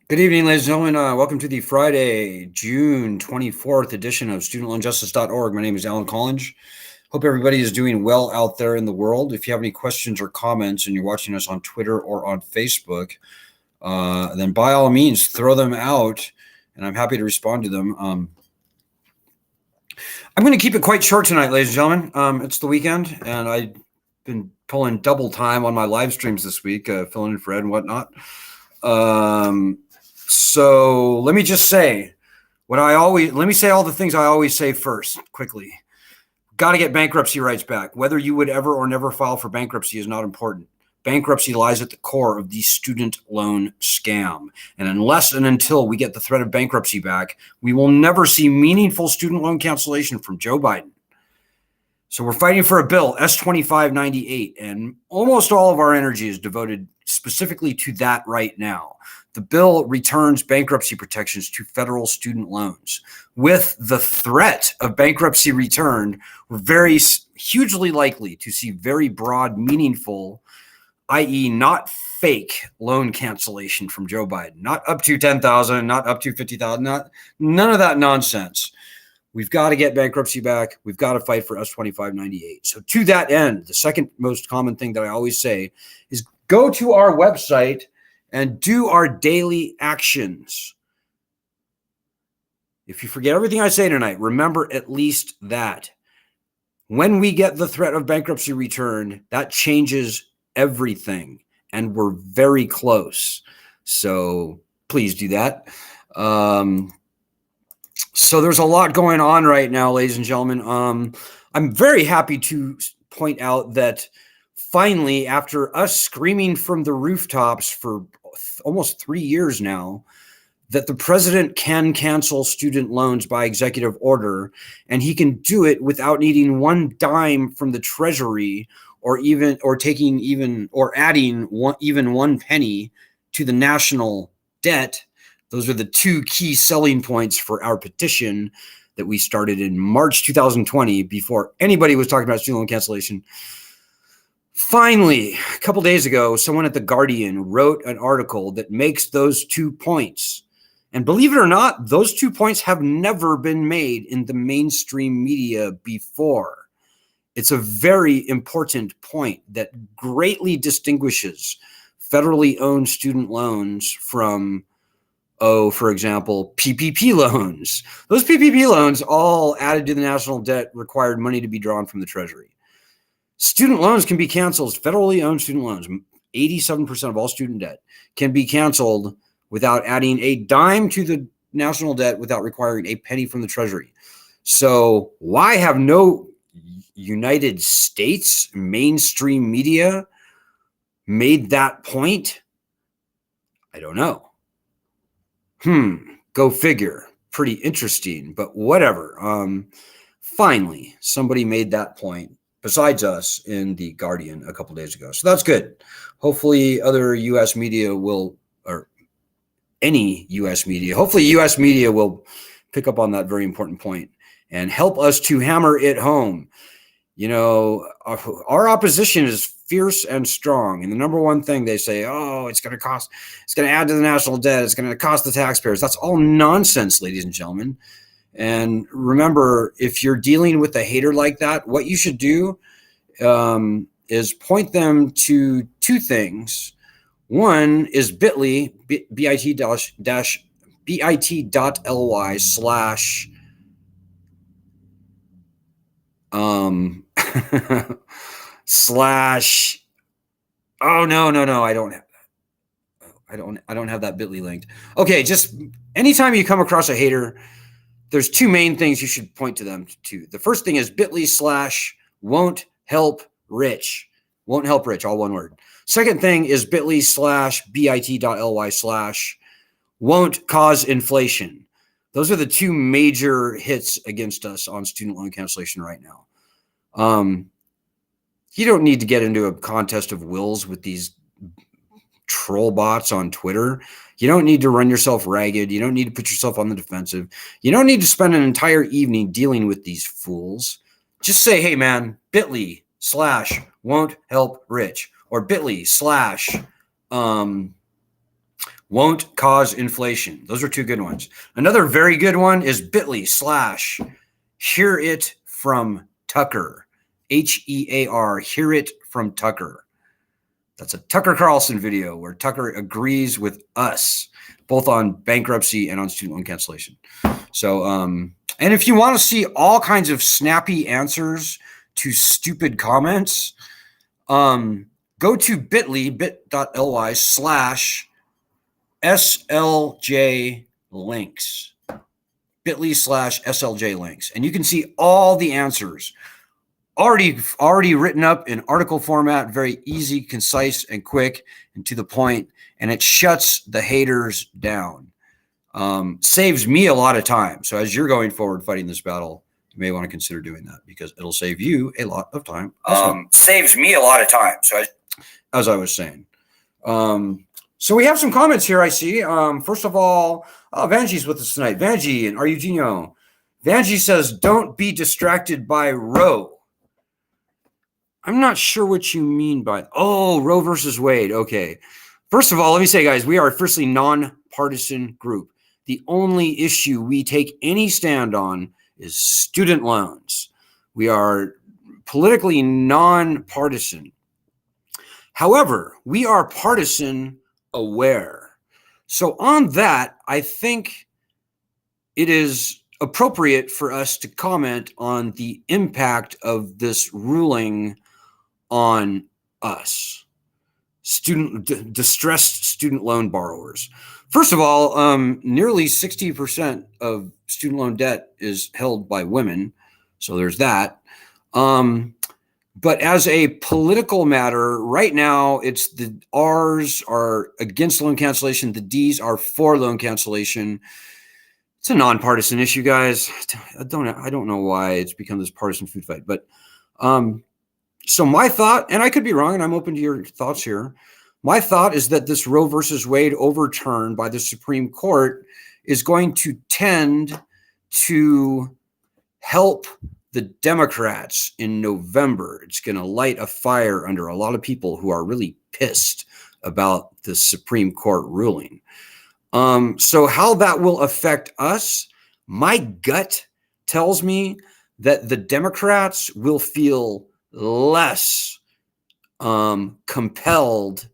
Good evening, ladies and gentlemen. Welcome to the Friday, June 24th edition of StudentLoanJustice.org. My name is Alan Collins. Hope everybody is doing well out there in the world. If you have any questions or comments and you're watching us on Twitter or on Facebook, then by all means, throw them out, and I'm happy to respond to them. I'm going to keep it quite short tonight, ladies and gentlemen. It's the weekend, and I've been pulling double time on my live streams this week, filling in for Ed and whatnot. So let me just say let me say all the things I always say first, quickly. Got to get bankruptcy rights back. Whether you would ever or never file for bankruptcy is not important. Bankruptcy lies at the core of the student loan scam. And unless and until we get the threat of bankruptcy back, we will never see meaningful student loan cancellation from Joe Biden. So we're fighting for a bill, S-2598, and almost all of our energy is devoted specifically to that right now. The bill returns bankruptcy protections to federal student loans. With the threat of bankruptcy returned, we're very hugely likely to see very broad, meaningful, i.e. not fake loan cancellation from Joe Biden. Not up to $10,000, not up to $50,000, none of that nonsense. We've got to get bankruptcy back. We've got to fight for S-2598. So to that end, the second most common thing that I always say is go to our website and do our daily actions. If you forget everything I say tonight, remember at least that. When we get the threat of bankruptcy returned, that changes everything, and we're very close. So please do that. So there's a lot going on right now, ladies and gentlemen. I'm very happy to point out that finally, after us screaming from the rooftops for almost 3 years now, that the president can cancel student loans by executive order, and he can do it without needing one dime from the Treasury or adding one penny to the national debt. Those are the two key selling points for our petition that we started in March 2020 before anybody was talking about student loan cancellation. Finally, a couple days ago, someone at The Guardian wrote an article that makes those 2 points. And believe it or not, those 2 points have never been made in the mainstream media before. It's a very important point that greatly distinguishes federally owned student loans from, for example, PPP loans. Those PPP loans, all added to the national debt, required money to be drawn from the Treasury. Student loans can be canceled. Federally owned student loans, 87% of all student debt, can be canceled without adding a dime to the national debt, without requiring a penny from the Treasury. So why have no United States mainstream media made that point? I don't know. Go figure. Pretty interesting, but whatever. Finally, somebody made that point besides us in The Guardian a couple days ago. So that's good. Hopefully other U.S. media will, or any U.S. media, hopefully U.S. media will pick up on that very important point and help us to hammer it home. You know, our opposition is fierce and strong. And the number one thing they say, it's going to add to the national debt. It's going to cost the taxpayers. That's all nonsense, ladies and gentlemen. And remember, if you're dealing with a hater like that, what you should do is point them to 2 things. One is bit.ly, bit.ly slash slash. Oh, no, I don't have that bit.ly linked. Okay, just anytime you come across a hater, there's 2 main things you should point to them to. The first thing is bit.ly slash won't help rich. Won't help rich, all one word. Second thing is bit.ly slash bit.ly slash won't cause inflation. Those are the 2 major hits against us on student loan cancellation right now. You don't need to get into a contest of wills with these troll bots on Twitter. You don't need to run yourself ragged. You don't need to put yourself on the defensive. You don't need to spend an entire evening dealing with these fools. Just say, hey, man, bit.ly slash won't help rich, or bit.ly slash won't cause inflation. Those are two good ones. Another very good one is bit.ly/hear it from Tucker. HEAR, hear it from Tucker. That's a Tucker Carlson video where Tucker agrees with us, both on bankruptcy and on student loan cancellation. So, and if you want to see all kinds of snappy answers to stupid comments, go to bit.ly/SLJ links. bit.ly/SLJ links. And you can see all the answers already written up in article format, very easy, concise, and quick, and to the point, and it shuts the haters down. Saves me a lot of time. So as you're going forward fighting this battle, you may want to consider doing that because it'll save you a lot of time. Saves me a lot of time. So as I was saying. So we have some comments here, I see. First of all, Vanjie's with us tonight. Vanjie and Are You Gino? Vanjie says, don't be distracted by Roe. I'm not sure what you mean by, Roe versus Wade. Okay. First of all, let me say, guys, we are firstly nonpartisan group. The only issue we take any stand on is student loans. We are politically nonpartisan. However, we are partisan aware. So on that, I think it is appropriate for us to comment on the impact of this ruling on us, distressed student loan borrowers. First of all, nearly 60% of student loan debt is held by women. So there's that. But as a political matter, right now, it's the R's are against loan cancellation. The D's are for loan cancellation. It's a nonpartisan issue, guys. I don't know why it's become this partisan food fight, but so my thought, and I could be wrong, and I'm open to your thoughts here. My thought is that this Roe versus Wade overturn by the Supreme Court is going to tend to help the Democrats in November. It's going to light a fire under a lot of people who are really pissed about the Supreme Court ruling. So how that will affect us, my gut tells me that the Democrats will feel less compelled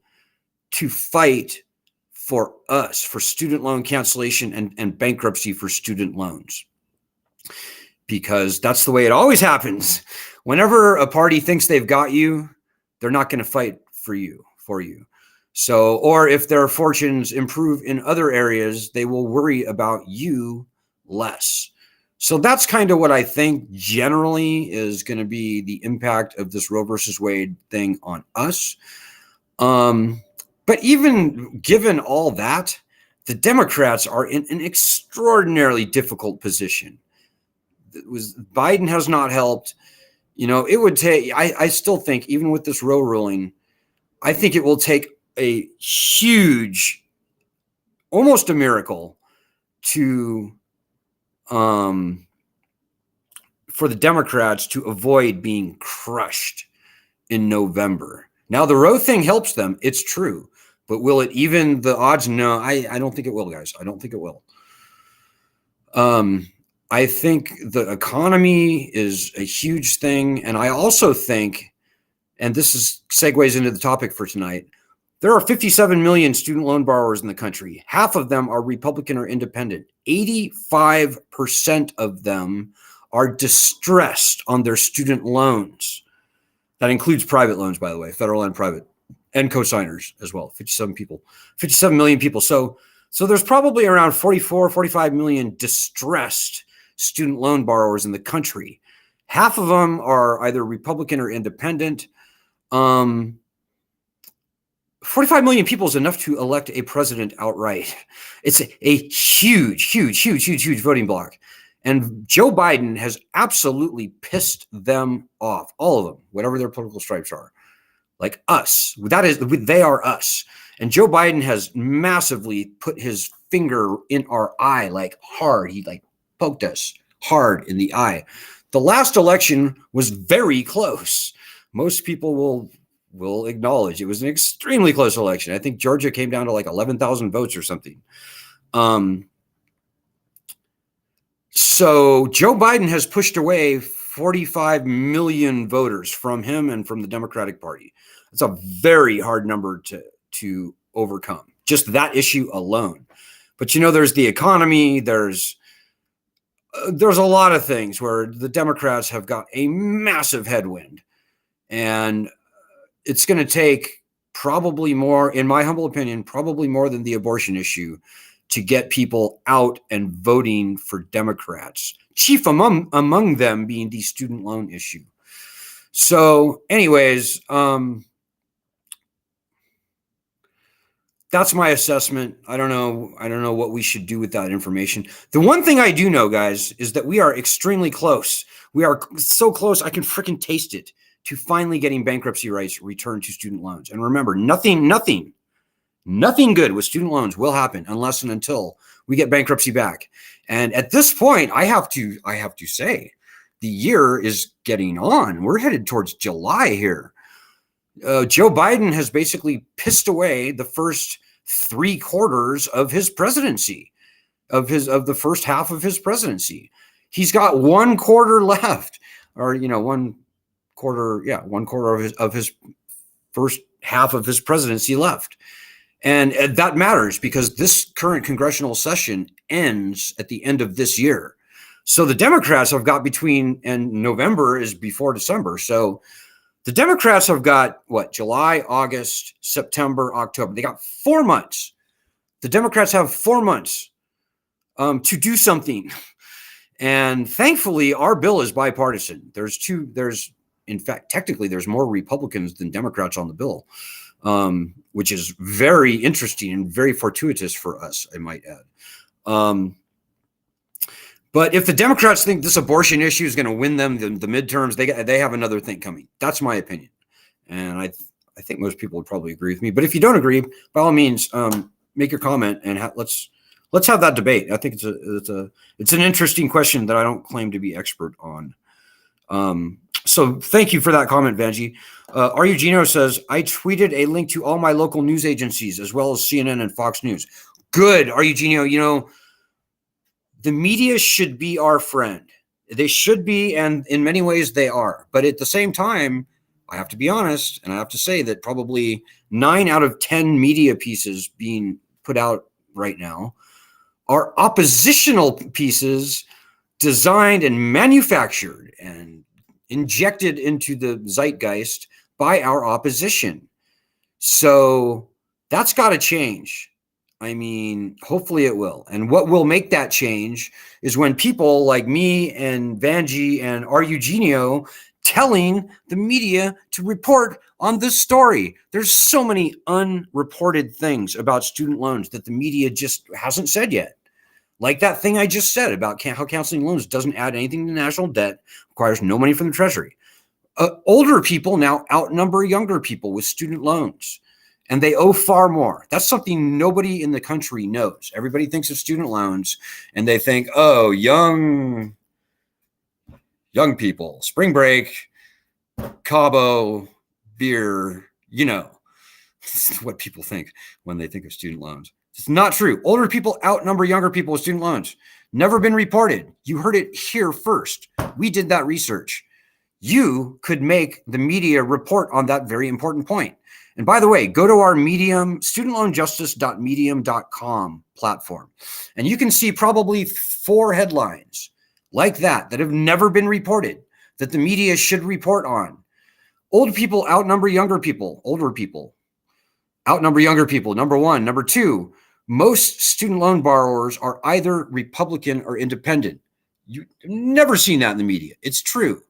to fight for us, for student loan cancellation and bankruptcy for student loans. Because that's the way it always happens. Whenever a party thinks they've got you, they're not going to fight for you. So, or if their fortunes improve in other areas, they will worry about you less. So that's kind of what I think generally is going to be the impact of this Roe versus Wade thing on us. But even given all that, the Democrats are in an extraordinarily difficult position. Biden has not helped. It would take, I still think, even with this Roe ruling, I think it will take a huge, almost a miracle for the Democrats to avoid being crushed in November. Now, the Roe thing helps them. It's true. But will it even the odds? No, I don't think it will, guys. I don't think it will. I think the economy is a huge thing. And I also think, and this segues into the topic for tonight, there are 57 million student loan borrowers in the country. Half of them are Republican or independent. 85% of them are distressed on their student loans. That includes private loans, by the way, federal and private, and cosigners as well. 57 million people. So there's probably around 45 million distressed student loan borrowers in the country. Half of them are either Republican or independent. 45 million people is enough to elect a president outright. It's a huge voting bloc. And Joe Biden has absolutely pissed them off, all of them, whatever their political stripes are. Like us. They are us. And Joe Biden has massively put his finger in our eye, like hard. He poked us hard in the eye. The last election was very close. Most people will will acknowledge it was an extremely close election. I think Georgia came down to like 11,000 votes or something. So Joe Biden has pushed away 45 million voters from him and from the Democratic Party. It's a very hard number to overcome, just that issue alone. But there's the economy, there's a lot of things where the Democrats have got a massive headwind, and it's going to take probably more, in my humble opinion, probably more than the abortion issue to get people out and voting for Democrats, chief among them being the student loan issue. So anyways, that's my assessment. I don't know what we should do with that information. The one thing I do know, guys, is that we are extremely close. We are so close, I can freaking taste it, to finally getting bankruptcy rights returned to student loans. And remember, nothing good with student loans will happen unless and until we get bankruptcy back. And at this point, I have to say, the year is getting on. We're headed towards July here. Joe Biden has basically pissed away the first 3/4 of his presidency, of the first half of his presidency. He's got 1/4 left, or 1/4 of his first half of his presidency left. And that matters because this current congressional session ends at the end of this year. So the Democrats have got and November is before December. So the Democrats have got July, August, September, October. They got 4 months. The Democrats have 4 months to do something. And thankfully, our bill is bipartisan. In fact, technically, there's more Republicans than Democrats on the bill. Which is very interesting and very fortuitous for us, I might add. But if the Democrats think this abortion issue is going to win them the midterms, they have another thing coming. That's my opinion, and I think most people would probably agree with me. But if you don't agree, by all means, make your comment and let's have that debate. I think it's an interesting question that I don't claim to be expert on. So thank you for that comment, Vanjie. Gino says, I tweeted a link to all my local news agencies as well as CNN and Fox News. Good, Gino. The media should be our friend. They should be, and in many ways they are. But at the same time, I have to be honest, and I have to say that probably 9 out of 10 media pieces being put out right now are oppositional pieces designed and manufactured and injected into the zeitgeist by our opposition. So that's got to change. I mean, hopefully it will. And what will make that change is when people like me and Vanjie and Eugenio telling the media to report on this story. There's so many unreported things about student loans that the media just hasn't said yet. Like that thing I just said about how counseling loans doesn't add anything to national debt, requires no money from the Treasury. Older people now outnumber younger people with student loans, and they owe far more. That's something nobody in the country knows. Everybody thinks of student loans, and they think, oh, young people, spring break, Cabo, beer, This is what people think when they think of student loans. It's not true. Older people outnumber younger people with student loans. Never been reported. You heard it here first. We did that research. You could make the media report on that very important point. And by the way, go to our Medium, studentloanjustice.medium.com platform, and you can see probably 4 headlines like that have never been reported that the media should report on. Old people outnumber younger people. Older people outnumber younger people, number 1. Number 2, most student loan borrowers are either Republican or independent. You've never seen that in the media. It's true.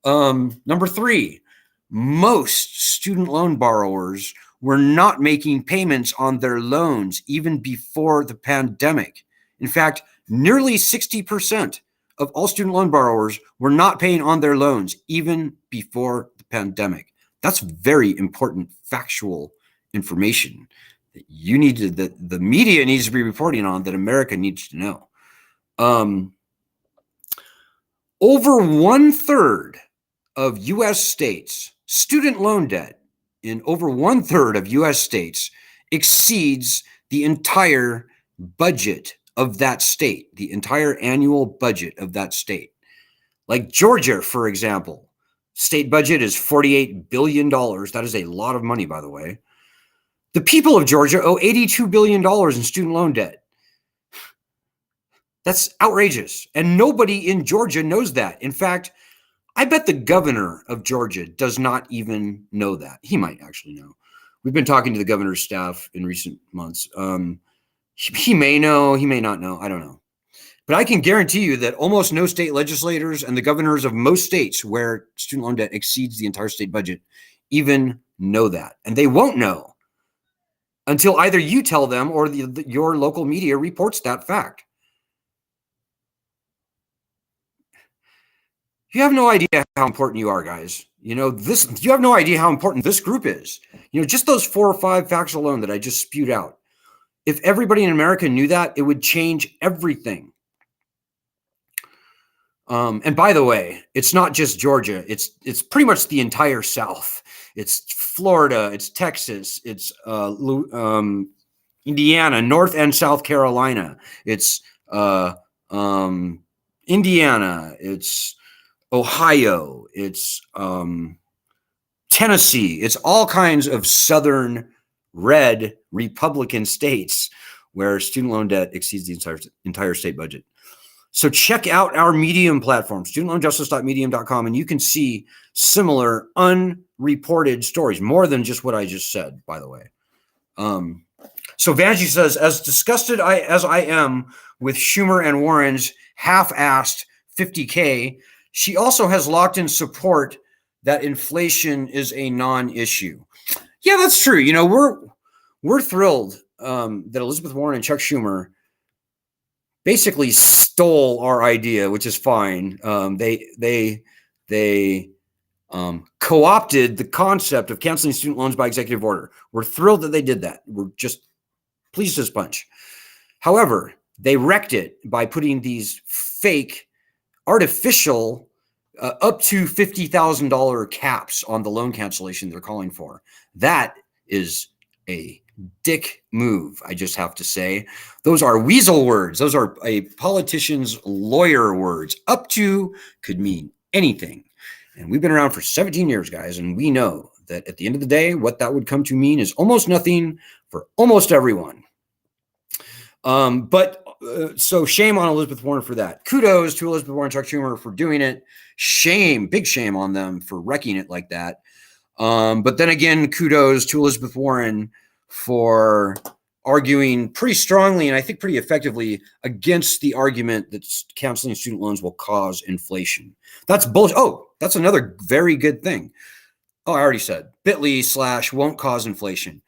Number 3, most student loan borrowers were not making payments on their loans even before the pandemic. In fact, nearly 60% of all student loan borrowers were not paying on their loans even before the pandemic. That's very important factual information that the media needs to be reporting on, that America needs to know. Over 1/3 of U.S. states' student loan debt in over 1/3 of U.S. states exceeds the entire budget of that state, the entire annual budget of that state. Like Georgia, for example, state budget is $48 billion. That is a lot of money, by the way. The people of Georgia owe $82 billion in student loan debt. That's outrageous. And nobody in Georgia knows that. In fact, I bet the governor of Georgia does not even know that. He might actually know. We've been talking to the governor's staff in recent months. He may know, he may not know. I don't know. But I can guarantee you that almost no state legislators and the governors of most states where student loan debt exceeds the entire state budget even know that. And they won't know until either you tell them or your local media reports that fact. You have no idea how important you are, guys. You have no idea how important this group is. Just those 4 or 5 facts alone that I just spewed out. If everybody in America knew that, it would change everything. And by the way, it's not just Georgia. It's pretty much the entire South. It's Florida. It's Texas. It's Indiana, North and South Carolina. It's Indiana. It's Ohio. It's Tennessee. It's all kinds of southern red Republican states where student loan debt exceeds the entire state budget. So check out our Medium platform, studentloanjustice.medium.com, and you can see similar unreported stories, more than just what I just said, by the way. So Vanjie says, as disgusted as I am with Schumer and Warren's half-assed $50K, she also has locked in support that inflation is a non-issue. Yeah, that's true. We're thrilled that Elizabeth Warren and Chuck Schumer basically stole our idea, which is fine. They co-opted the concept of canceling student loans by executive order. We're thrilled that they did that. We're just pleased as punch. However, they wrecked it by putting these fake, artificial, up to $50,000 caps on the loan cancellation they're calling for. That is a dick move, I just have to say. Those are weasel words. Those are a politician's lawyer words. Up to could mean anything. And we've been around for 17 years, guys, and we know that at the end of the day, what that would come to mean is almost nothing for almost everyone. So shame on Elizabeth Warren for that. Kudos to Elizabeth Warren and Chuck Schumer for doing it. Shame, big shame on them for wrecking it like that. But then again, kudos to Elizabeth Warren for arguing pretty strongly and I think pretty effectively against the argument that canceling student loans will cause inflation. That's bullshit. Oh, that's another very good thing. Oh, I already said bit.ly/won't cause inflation.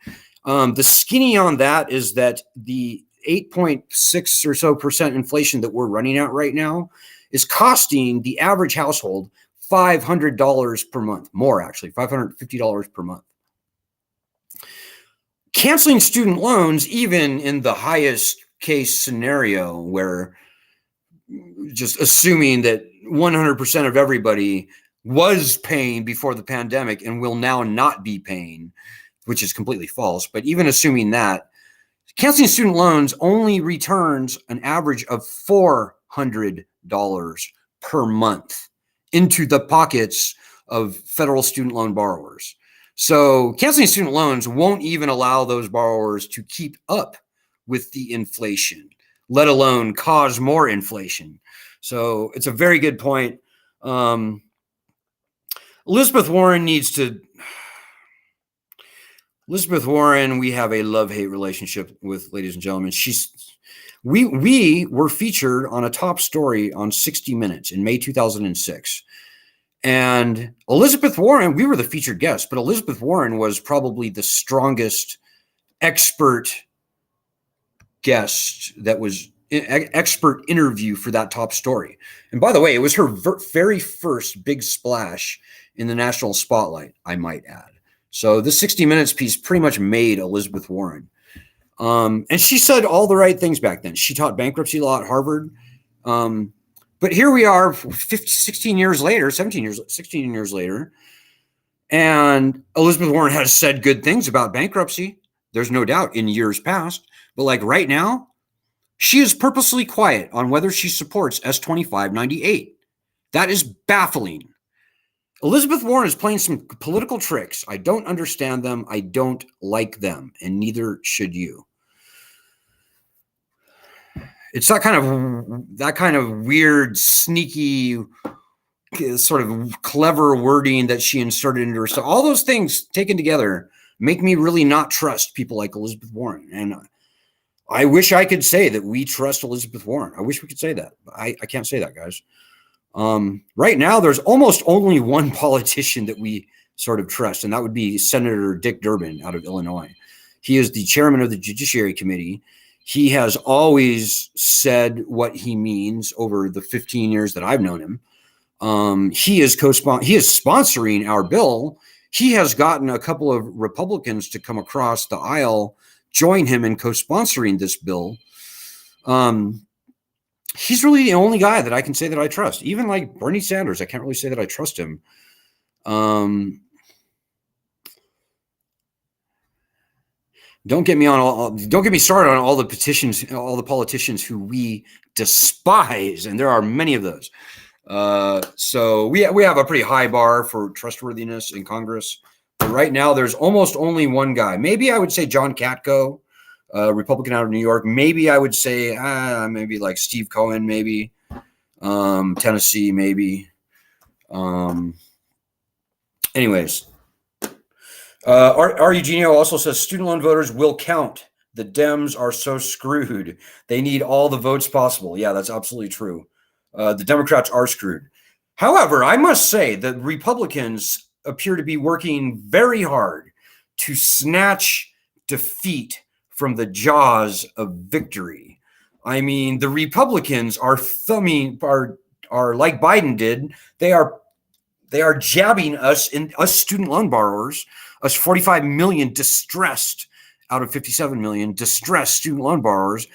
The skinny on that is that the 8.6 or so percent inflation that we're running at right now is costing the average household $500 per month, more actually, $550 per month. Canceling student loans, even in the highest case scenario where just assuming that 100% of everybody was paying before the pandemic and will now not be paying, which is completely false, but even assuming that, canceling student loans only returns an average of $400 per month into the pockets of federal student loan borrowers. So canceling student loans won't even allow those borrowers to keep up with the inflation, let alone cause more inflation. So it's a very good point. Elizabeth Warren, we have a love-hate relationship with, ladies and gentlemen. We were featured on a top story on 60 Minutes in May 2006. And Elizabeth Warren, we were the featured guest, but Elizabeth Warren was probably the strongest expert guest that was expert interview for that top story. And by the way, it was her very first big splash in the national spotlight, I might add. So this 60 Minutes piece pretty much made Elizabeth Warren. And she said all the right things back then. She taught bankruptcy law at Harvard. But here we are 16 years later, And Elizabeth Warren has said good things about bankruptcy. There's no doubt in years past. But like right now, she is purposely quiet on whether she supports S2598. That is baffling. Elizabeth Warren is playing some political tricks. I don't understand them. I don't like them, and neither should you. It's that kind of weird, sneaky, sort of clever wording that she inserted into her. So all those things taken together make me really not trust people like Elizabeth Warren. And I wish I could say that we trust Elizabeth Warren. I wish we could say that. But I can't say that, guys. Right now, there's almost only one politician that we sort of trust, and that would be Senator Dick Durbin out of Illinois. He is the chairman of the Judiciary Committee. He has always said what he means over the 15 years that I've known him. He is sponsoring our bill. He has gotten a couple of Republicans to come across the aisle, join him in co-sponsoring this bill. He's really the only guy that I can say that I trust. Even like Bernie Sanders, I can't really say that I trust him. Don't get me started on all the petitions, all the politicians who we despise, and there are many of those. So we have a pretty high bar for trustworthiness in Congress. But right now, there's almost only one guy. Maybe I would say John Katko, Republican out of New York. Maybe I would say maybe like Steve Cohen, maybe Tennessee, maybe. Anyways, Eugenio also says student loan voters will count. The Dems are so screwed. They need all the votes possible. Yeah, that's absolutely true. The Democrats are screwed. However, I must say that Republicans appear to be working very hard to snatch defeat from the jaws of victory. I mean, the Republicans are like Biden did. They are jabbing us student loan borrowers, us 45 million distressed out of 57 million distressed student loan borrowers.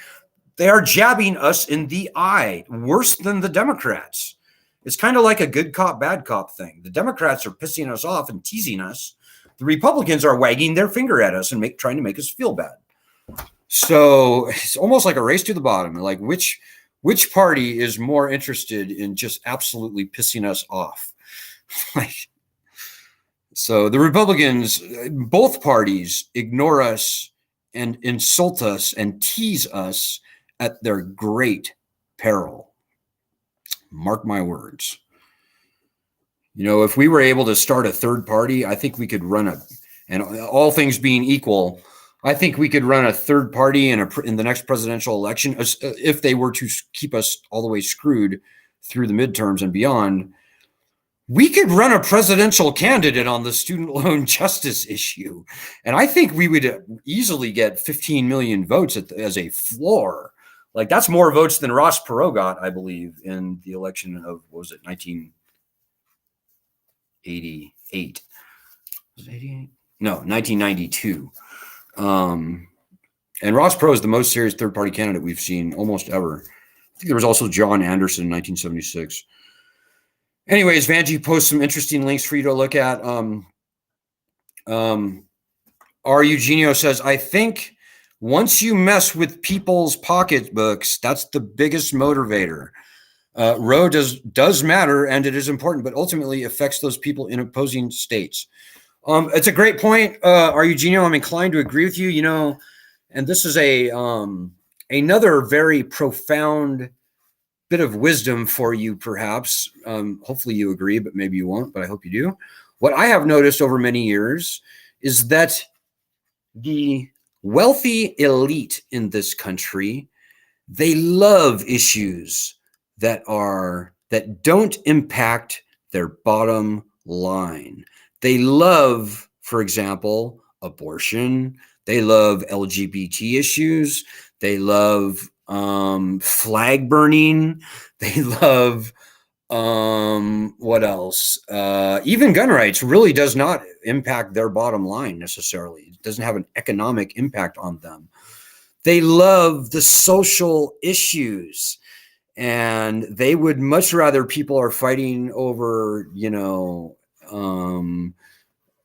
They are jabbing us in the eye, worse than the Democrats. It's kind of like a good cop, bad cop thing. The Democrats are pissing us off and teasing us. The Republicans are wagging their finger at us and trying to make us feel bad. So it's almost like a race to the bottom. Like which party is more interested in just absolutely pissing us off? So the Republicans, both parties, ignore us and insult us and tease us at their great peril. Mark my words. You know, if we were able to start a third party, I think we could and all things being equal, I think we could run a third party in the next presidential election if they were to keep us all the way screwed through the midterms and beyond. We could run a presidential candidate on the student loan justice issue. And I think we would easily get 15 million votes as a floor. Like that's more votes than Ross Perot got, I believe, in the election of, what was it, 1988? Was it 88? No, 1992. And Ross Perot is the most serious third-party candidate we've seen almost ever. I think there was also John Anderson in 1976. Anyways, Vanjie posts some interesting links for you to look at. R. Eugenio says, I think once you mess with people's pocketbooks, that's the biggest motivator. Roe does matter, and it is important, but ultimately affects those people in opposing states. It's a great point, R. Eugenio. I'm inclined to agree with you. You know, and this is another very profound bit of wisdom for you, perhaps. Hopefully you agree, but maybe you won't, but I hope you do. What I have noticed over many years is that the wealthy elite in this country, they love issues that don't impact their bottom line. They love, for example, abortion. They love LGBT issues. They love flag burning. They love what else? Even gun rights really does not impact their bottom line necessarily. It doesn't have an economic impact on them. They love the social issues, and they would much rather people are fighting over,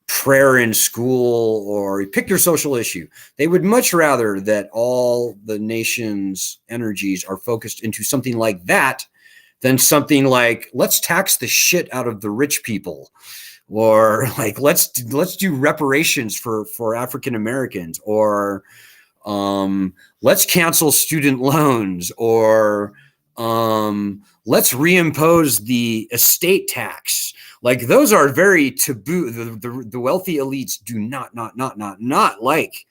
prayer in school, or pick your social issue. They would much rather that all the nation's energies are focused into something like that than something like, let's tax the shit out of the rich people, or like let's do reparations for African Americans, or let's cancel student loans, or let's reimpose the estate tax. Like, those are very taboo. The wealthy elites do not like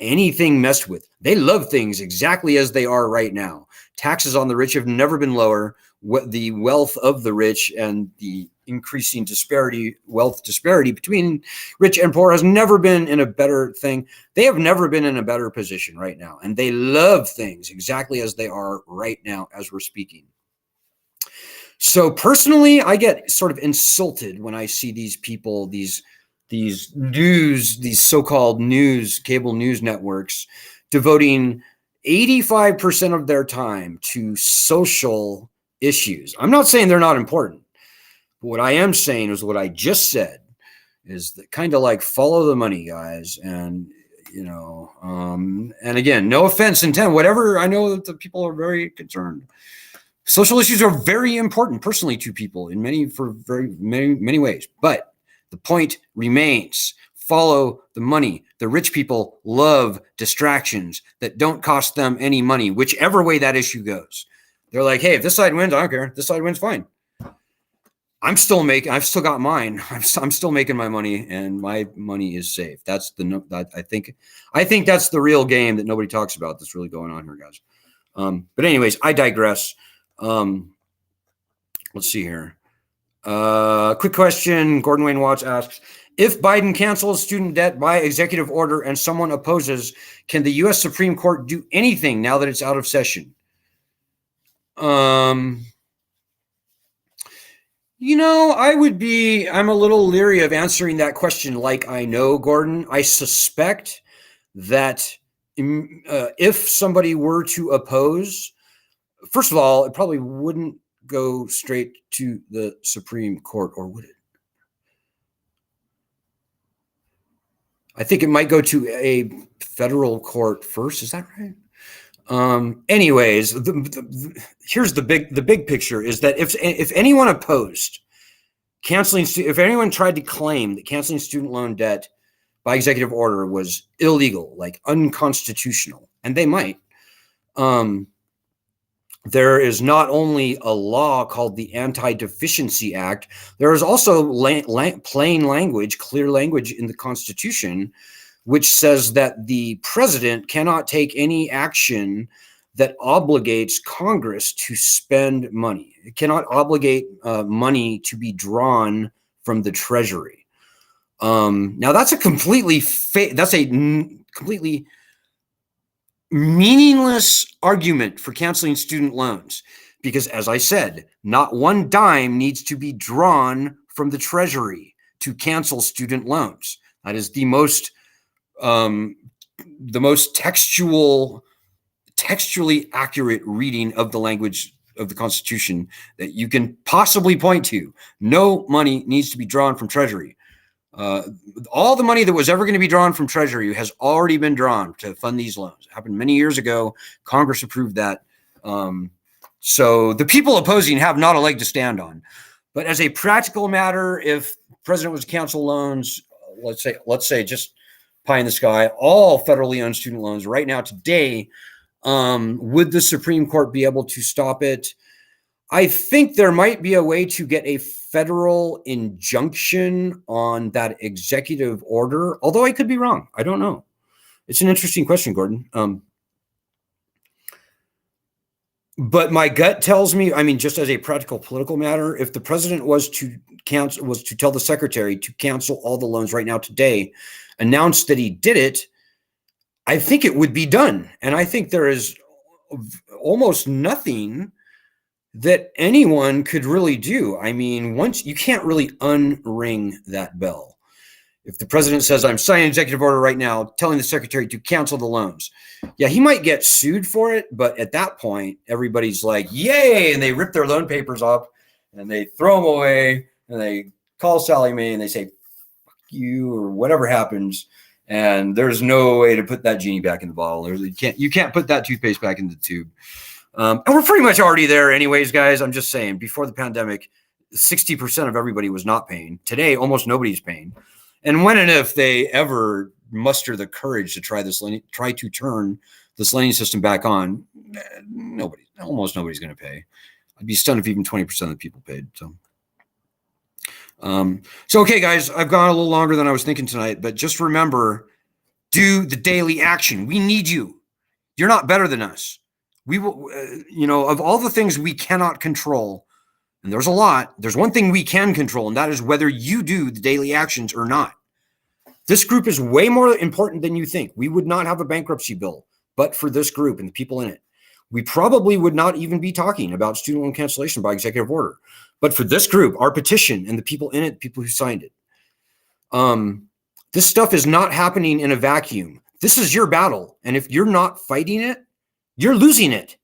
anything messed with. They love things exactly as they are right now. Taxes on the rich have never been lower. The wealth of the rich and the increasing wealth disparity between rich and poor has never been in a better thing. They have never been in a better position right now. And they love things exactly as they are right now as we're speaking. So personally, I get sort of insulted when I see these people, these so-called cable news networks devoting 85% of their time to social issues. I'm not saying they're not important. But what I am saying is what I just said, is that kind of like, follow the money, guys. And, and again, no offense intended, whatever. I know that the people are very concerned. Social issues are very important personally to people for very many ways. But the point remains, follow the money. The rich people love distractions that don't cost them any money, whichever way that issue goes. They're like, hey, if this side wins, I don't care. This side wins, fine. I've still got mine. I'm still making my money, and my money is safe. I think that's the real game that nobody talks about that's really going on here, guys. But anyways, I digress. Let's see here. Quick question. Gordon Wayne Watts asks, if Biden cancels student debt by executive order and someone opposes, can the U.S. Supreme Court do anything now that it's out of session? I'm a little leery of answering that question like I know, Gordon. I suspect that if somebody were to oppose, first of all, it probably wouldn't go straight to the Supreme Court, or would it? I think it might go to a federal court first. Is that right? Anyways, here's the big picture is that if anyone opposed canceling, if anyone tried to claim that canceling student loan debt by executive order was illegal, like unconstitutional, and they might, there is not only a law called the Anti-Deficiency Act, there is also plain language, clear language in the Constitution, which says that the president cannot take any action that obligates Congress to spend money. It cannot obligate money to be drawn from the Treasury. Now, that's a completely meaningless argument for canceling student loans, because, as I said, not one dime needs to be drawn from the Treasury to cancel student loans. That is the most textually accurate reading of the language of the Constitution that you can possibly point to. No money needs to be drawn from Treasury. All the money that was ever going to be drawn from Treasury has already been drawn to fund these loans. It happened many years ago. Congress approved that. So the people opposing have not a leg to stand on. But as a practical matter, if the president was to cancel loans, let's say just pie in the sky, all federally owned student loans right now today, would the Supreme Court be able to stop it? I think there might be a way to get a federal injunction on that executive order, although I could be wrong. I don't know. It's an interesting question, Gordon. But my gut tells me, just as a practical political matter, if the president was to tell the secretary to cancel all the loans right now today, announce that he did it, I think it would be done. And I think there is almost nothing that anyone could really do. Once you can't really unring that bell. If the president says, I'm signing an executive order right now telling the secretary to cancel the loans, yeah, he might get sued for it. But at that point, everybody's like, yay. And they rip their loan papers up and they throw them away and they call Sally Mae and they say, you or whatever happens. And there's no way to put that genie back in the bottle. You can't put that toothpaste back in the tube. And we're pretty much already there anyways, guys. I'm just saying, before the pandemic, 60% of everybody was not paying. Today, almost nobody's paying. And when and if they ever muster the courage to try to turn this lending system back on, almost nobody's going to pay. I'd be stunned if even 20% of the people paid. So okay, guys, I've gone a little longer than I was thinking tonight, but just remember, do the daily action. We need you. You're not better than us. We will, of all the things we cannot control, and there's a lot, there's one thing we can control, and that is whether you do the daily actions or not. This group is way more important than you think. We would not have a bankruptcy bill, but for this group and the people in it. We probably would not even be talking about student loan cancellation by executive order. But for this group, our petition and the people in it, the people who signed it, this stuff is not happening in a vacuum. This is your battle. And if you're not fighting it, you're losing it.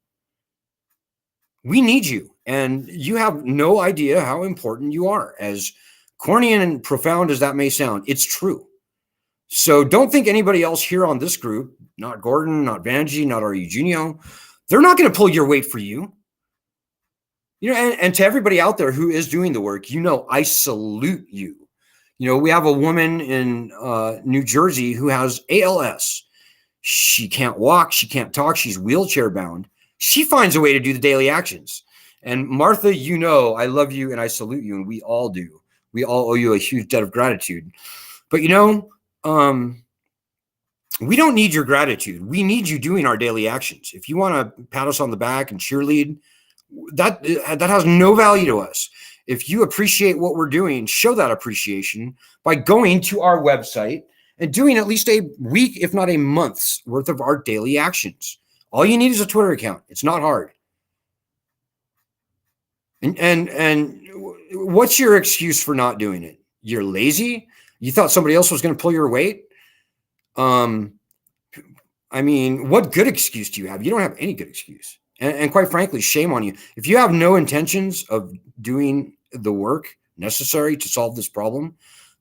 We need you. And you have no idea how important you are. As corny and profound as that may sound, it's true. So don't think anybody else here on this group, not Gordon, not Vanjie, not our Eugenio, they're not going to pull your weight for you. And to everybody out there who is doing the work, I salute you. We have a woman in New Jersey who has ALS. She can't walk. She can't talk. She's wheelchair bound. She finds a way to do the daily actions. And Martha, I love you and I salute you. And we all do. We all owe you a huge debt of gratitude. But, we don't need your gratitude. We need you doing our daily actions. If you want to pat us on the back and cheerlead, that has no value to us. If you appreciate what we're doing, show that appreciation by going to our website and doing at least a week, if not a month's worth of our daily actions. All you need is a Twitter account. It's not hard. And what's your excuse for not doing it? You're lazy? You thought somebody else was going to pull your weight? What good excuse do you have? You don't have any good excuse. And quite frankly, shame on you. If you have no intentions of doing the work necessary to solve this problem,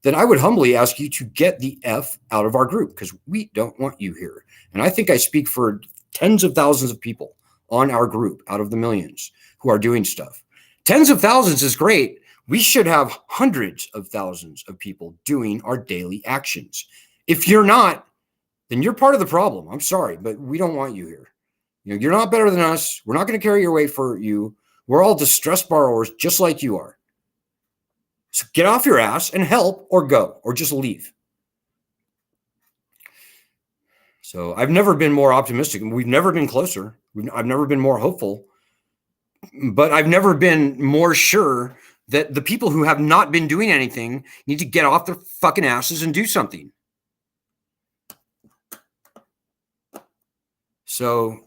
then I would humbly ask you to get the F out of our group, because we don't want you here. And I think I speak for tens of thousands of people on our group out of the millions who are doing stuff. Tens of thousands is great. We should have hundreds of thousands of people doing our daily actions. If you're not, then you're part of the problem. I'm sorry, but we don't want you here. You're not better than us. We're not going to carry your weight for you. We're all distressed borrowers just like you are. So get off your ass and help, or go, or just leave. So I've never been more optimistic. We've never been closer. I've never been more hopeful. But I've never been more sure that the people who have not been doing anything need to get off their fucking asses and do something. So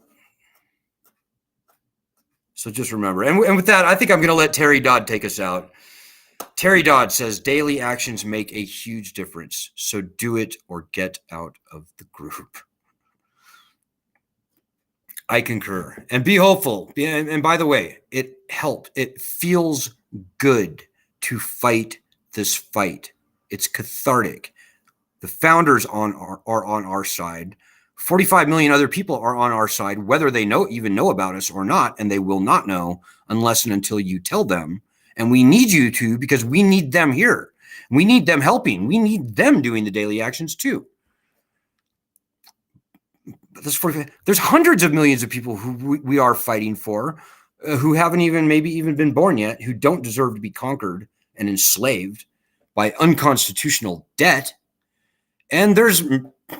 just remember. And with that, I think I'm going to let Terry Dodd take us out. Terry Dodd says, daily actions make a huge difference. So do it or get out of the group. I concur. And be hopeful. And by the way, it helped. It feels good to fight this fight. It's cathartic. The founders are on our side. 45 million other people are on our side, whether they even know about us or not, and they will not know unless and until you tell them. And we need you to, because we need them here. We need them helping. We need them doing the daily actions too. There's hundreds of millions of people who we are fighting for, who haven't even been born yet, who don't deserve to be conquered and enslaved by unconstitutional debt. And there's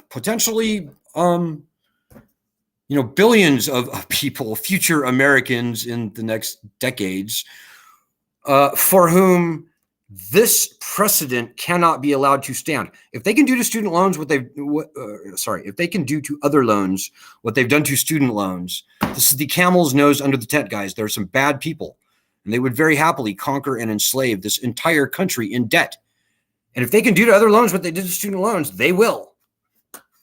potentially billions of people, future Americans in the next decades, for whom this precedent cannot be allowed to stand. If they can do to student loans if they can do to other loans what they've done to student loans, this is the camel's nose under the tent, guys. There are some bad people, and they would very happily conquer and enslave this entire country in debt. And if they can do to other loans what they did to student loans, they will.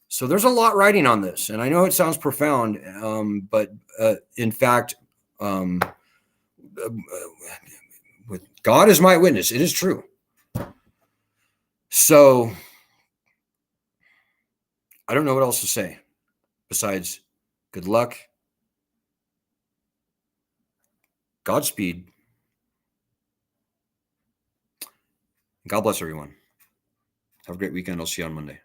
So there's a lot riding on this, and I know it sounds profound, but in fact, with God as my witness, it is true. So I don't know what else to say besides good luck, Godspeed. God bless everyone. Have a great weekend. I'll see you on Monday.